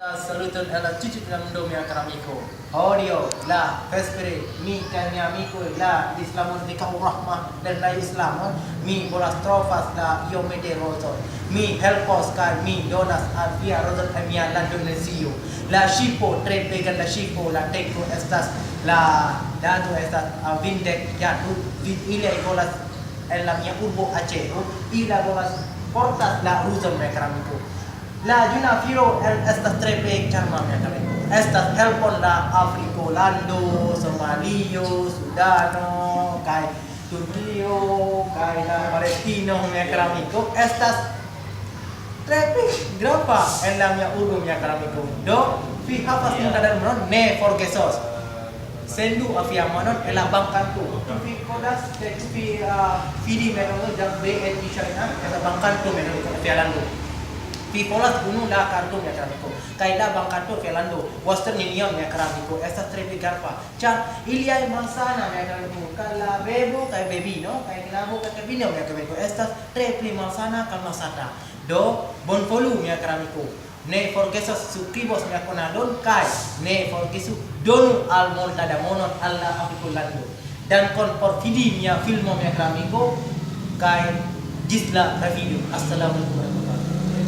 Saluton alla tutti mundo mia caro amico. Odio la vespere mi kan mio amico la Islamon di kau rahmah dan la Islamon mi bolas trofas la io mede roto. Mi helpos kai mi donas al via roto mia la Indonesio. La shipo tre pegan la shipo la teko estas la dado estas vindek ya tu vid ile bolas en la mia urbo Aceh. Ila bolas portas la ruzon mia caro amico. La juna firo estas tre pe charma mia kare. Estas helpon la Afriko lando, Somalio, Sudano, kai Turkio, kai la Palestino mia kare amiko. Estas tre pe grapa en la mia urbo mia kare amiko. Do vi havas kadang monon ne forgesos. Sendu afia monon ela bangkantu. Vi kodas ke vi fidi menon jam be et bicharina ela bangkantu menon afia lando. Pipolas gunung la kartu ya keramiko. Kaida bang kartu velando. Western Union ya keramiko. Estas tre garpa. Chan iliai malsana ya keramiko. Kala bebo kai bebi no. Kai kelabo kai kebino ya keramiko. Estas tre malsana kalmasata. Do bon volume ya keramiko. Ne forgesos suscribos ya konadon kai. Ne forgesu donu al montada monon alla apikulando. Dan kon por vidi mia filmo ya keramiko. Kai gisla video. Assalamualaikum.